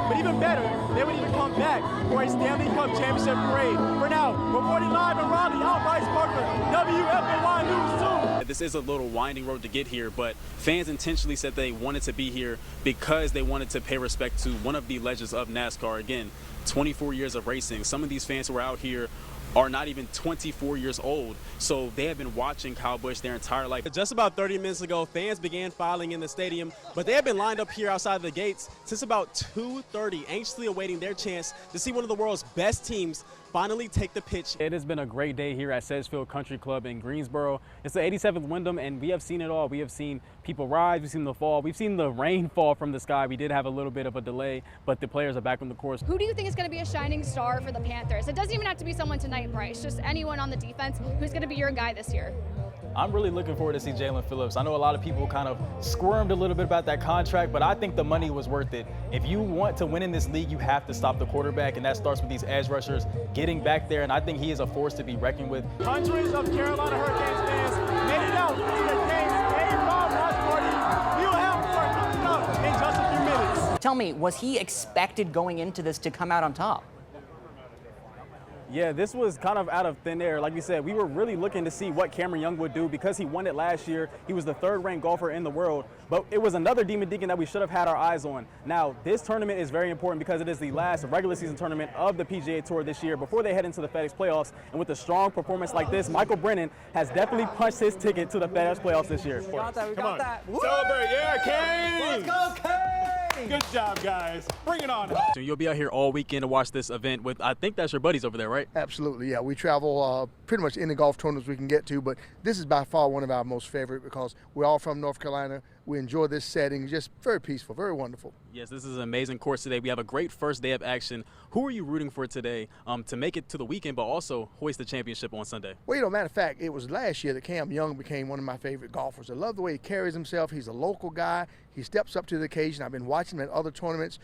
but even better, they would even come back for a Stanley Cup Championship parade. For now, reporting live in Raleigh, I'm Bryce WFNY News 2. This is a little winding road to get here, but fans intentionally said they wanted to be here because they wanted to pay respect to one of the legends of NASCAR. Again, 24 years of racing. Some of these fans who are out here are not even 24 years old, so they have been watching Kyle Busch their entire life. Just about 30 minutes ago, fans began filing in the stadium, but they have been lined up here outside the gates since about 2:30, anxiously awaiting their chance to see one of the world's best teams finally take the pitch. It has been a great day here at Sedgefield Country Club in Greensboro. It's the 87th Wyndham, and we have seen it all. We have seen people rise, we've seen the fall, we've seen the rain fall from the sky. We did have a little bit of a delay, but the players are back on the course. Who do you think is going to be a shining star for the Panthers? It doesn't even have to be someone tonight, Bryce, just anyone on the defense. Who's going to be your guy this year? I'm really looking forward to see Jalen Phillips. I know a lot of people kind of squirmed a little bit about that contract, but I think the money was worth it. If you want to win in this league, you have to stop the quarterback, and that starts with these edge rushers getting back there, and I think he is a force to be reckoned with. Hundreds of Carolina Hurricanes fans made it out to the game's A-Bomb watch party. We'll have more coming up in just a few minutes. Tell me, was he expected going into this to come out on top? Yeah, this was kind of out of thin air. Like you said, we were really looking to see what Cameron Young would do because he won it last year. He was the third-ranked golfer in the world, but it was another Demon Deacon that we should have had our eyes on. Now, this tournament is very important because it is the last regular season tournament of the PGA Tour this year before they head into the FedEx playoffs. And with a strong performance like this, Michael Brennan has definitely punched his ticket to the FedEx playoffs this year. We got that. Celebrate, yeah, Kane! Let's go, Kane! Good job, guys. Bring it on. So you'll be out here all weekend to watch this event with, I think that's your buddies over there, right? Absolutely, yeah. We travel pretty much any golf tournaments we can get to, but this is by far one of our most favorite because we're all from North Carolina. We enjoy this setting, just very peaceful, very wonderful. Yes, this is an amazing course today. We have a great first day of action. Who are you rooting for today to make it to the weekend, but also hoist the championship on Sunday? Well, matter of fact, it was last year that Cam Young became one of my favorite golfers. I love the way he carries himself. He's a local guy. He steps up to the occasion. I've been watching him at other tournaments.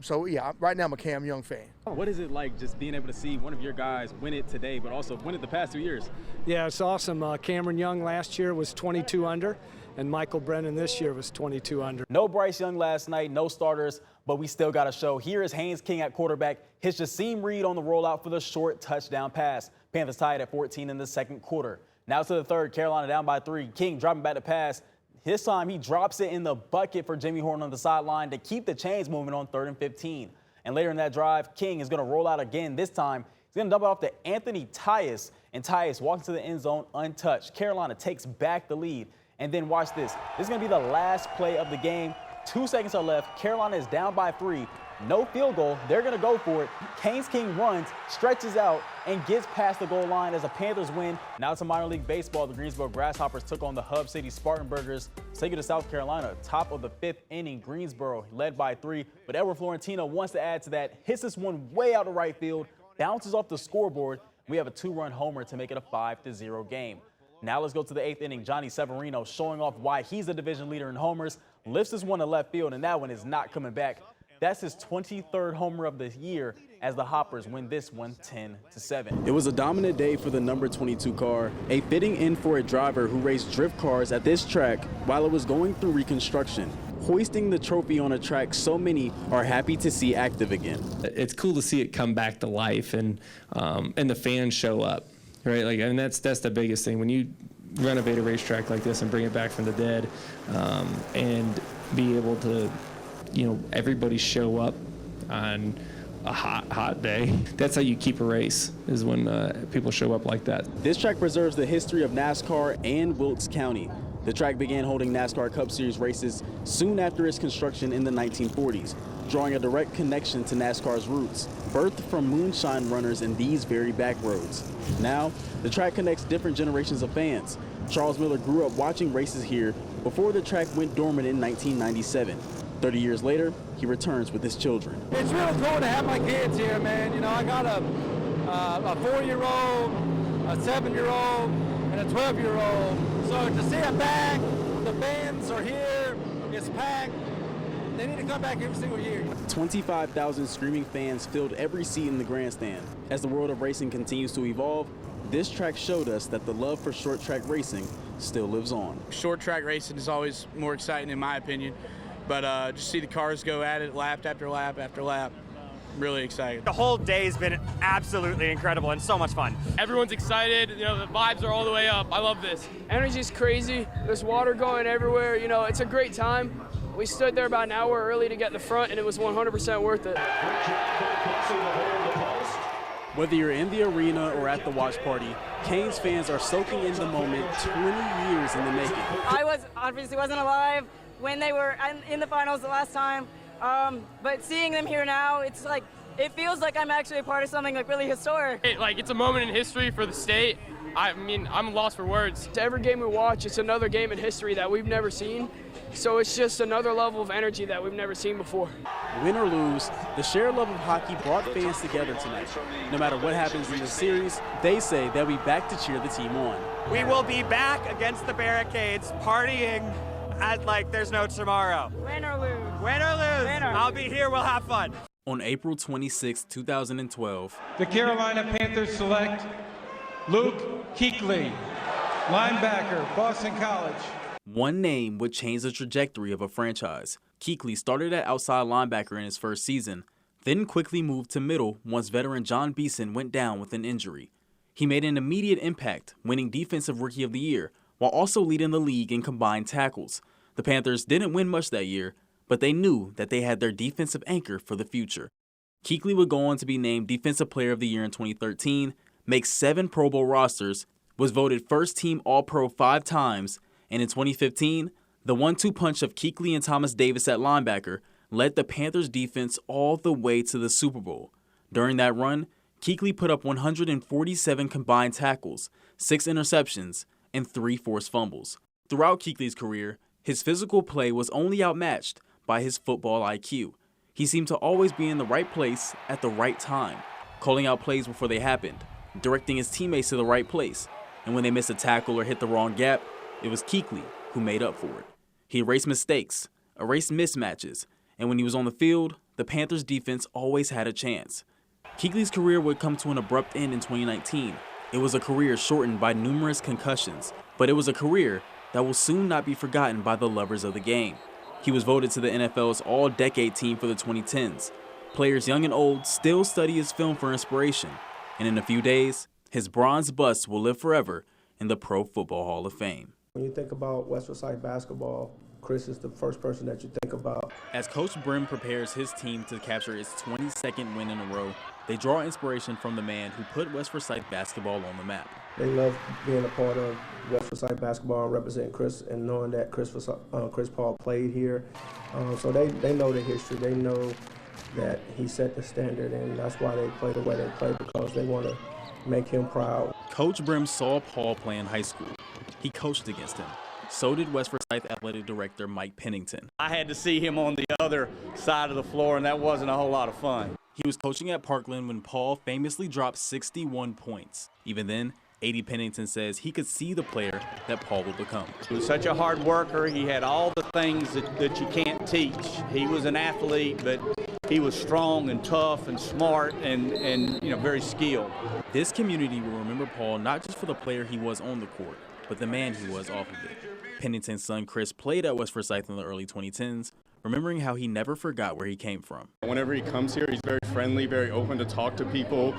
So, yeah, right now I'm a Cam Young fan. What is it like just being able to see one of your guys win it today, but also win it the past 2 years? Yeah, it's awesome. Cameron Young last year was 22 under, and Michael Brennan this year was 22 under. No Bryce Young last night, no starters, but we still got a show. Here is Haynes King at quarterback. His Jasim Reed on the rollout for the short touchdown pass. Panthers tied at 14 in the second quarter. Now to the third, Carolina down by 3. King dropping back to pass. This time he drops it in the bucket for Jimmy Horn on the sideline to keep the chains moving on 3rd and 15. And later in that drive, King is going to roll out again. This time, he's going to dump it off to Anthony Tyus, and Tyus walks to the end zone untouched. Carolina takes back the lead. And then watch this. This is going to be the last play of the game. 2 seconds are left. Carolina is down by 3. No field goal. They're going to go for it. Haynes King runs, stretches out, and gets past the goal line as the Panthers win. Now to minor league baseball. The Greensboro Grasshoppers took on the Hub City Spartanburgers. Take it to South Carolina. Top of the 5th inning, Greensboro led by 3. But Edward Florentino wants to add to that. Hits this one way out of right field. Bounces off the scoreboard. We have a 2-run homer to make it a 5-0 game. Now let's go to the 8th inning. Johnny Severino showing off why he's the division leader in homers. Lifts this one to left field, and that one is not coming back. That's his 23rd homer of the year as the Hoppers win this one 10-7. It was a dominant day for the number 22 car, a fitting end for a driver who raced drift cars at this track while it was going through reconstruction. Hoisting the trophy on a track so many are happy to see active again. It's cool to see it come back to life and the fans show up. Right, and that's the biggest thing. When you renovate a racetrack like this and bring it back from the dead, and be able to, everybody show up on a hot day. That's how you keep a race, is when people show up like that. This track preserves the history of NASCAR and Wilkes County. The track began holding NASCAR Cup Series races soon after its construction in the 1940s, drawing a direct connection to NASCAR's roots, birthed from moonshine runners in these very back roads. Now, the track connects different generations of fans. Charles Miller grew up watching races here before the track went dormant in 1997. 30 years later, he returns with his children. It's really cool to have my kids here, man. I got a 4-year-old, a 7-year-old, and a 12-year-old. So to see them back, the fans are here, it's packed. They need to come back every single year. 25,000 screaming fans filled every seat in the grandstand. As the world of racing continues to evolve, this track showed us that the love for short track racing still lives on. Short track racing is always more exciting in my opinion. but just see the cars go at it lap after lap after lap. Really excited. The whole day's been absolutely incredible and so much fun. Everyone's excited. You know, the vibes are all the way up. I love this. Energy's crazy. There's water going everywhere. You know, it's a great time. We stood there about an hour early to get in the front, and it was 100% worth it. Whether you're in the arena or at the watch party, Canes fans are soaking in the moment 20 years in the making. I obviously wasn't alive when they were in the finals the last time. But seeing them here now, it's like, it feels like I'm actually a part of something like really historic. It's a moment in history for the state. I mean, I'm lost for words. Every game we watch, it's another game in history that we've never seen. So it's just another level of energy that we've never seen before. Win or lose, the shared love of hockey brought fans together tonight. No matter what happens in the series, they say they'll be back to cheer the team on. We will be back against the barricades, partying like there's no tomorrow. Win or lose. Win or lose. Win or I'll be here. We'll have fun. On April 26, 2012, The Carolina Panthers select Luke Kuechly, linebacker, Boston College. one name would change the trajectory of a franchise. Kuechly started at outside linebacker in his first season, then quickly moved to middle once veteran John Beeson went down with an injury. He made an immediate impact, winning Defensive Rookie of the Year, while also leading the league in combined tackles. The Panthers didn't win much that year, but they knew that they had their defensive anchor for the future. Kuechly would go on to be named Defensive Player of the Year in 2013, make 7 Pro Bowl rosters, was voted First Team All-Pro 5 times, and in 2015, the 1-2 punch of Kuechly and Thomas Davis at linebacker led the Panthers defense all the way to the Super Bowl. During that run, Kuechly put up 147 combined tackles, 6 interceptions, and 3 forced fumbles. Throughout Kuechly's career, his physical play was only outmatched by his football IQ. He seemed to always be in the right place at the right time, calling out plays before they happened, directing his teammates to the right place, and when they missed a tackle or hit the wrong gap, it was Kuechly who made up for it. He erased mistakes, erased mismatches, and when he was on the field, the Panthers defense always had a chance. Kuechly's career would come to an abrupt end in 2019. It was a career shortened by numerous concussions, but it was a career that will soon not be forgotten by the lovers of the game. He was voted to the NFL's All-Decade team for the 2010s. Players young and old still study his film for inspiration, and in a few days, his bronze bust will live forever in the Pro Football Hall of Fame. When you think about West Forsyth basketball, Chris is the first person that you think about. As Coach Brim prepares his team to capture its 22nd win in a row, they draw inspiration from the man who put West Forsyth basketball on the map. They love being a part of West Forsyth basketball and representing Chris and knowing that Chris Paul played here. So they know the history. They know that he set the standard, and that's why they play the way they play, because they want to make him proud. Coach Brim saw Paul play in high school. He coached against him. So did West Forsyth Athletic Director Mike Pennington. I had to see him on the other side of the floor, and that wasn't a whole lot of fun. He was coaching at Parkland when Paul famously dropped 61 points. Even then, A.D. Pennington says he could see the player that Paul would become. He was such a hard worker. He had all the things that you can't teach. He was an athlete, but he was strong and tough and smart and very skilled. This community will remember Paul not just for the player he was on the court, but the man he was off of it. Pennington's son Chris played at West Forsyth in the early 2010s, remembering how he never forgot where he came from. Whenever he comes here, he's very friendly, very open to talk to people,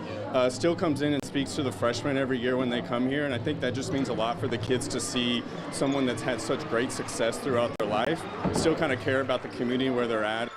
still comes in and speaks to the freshmen every year when they come here, and I think that just means a lot for the kids to see someone that's had such great success throughout their life, still kind of care about the community where they're at.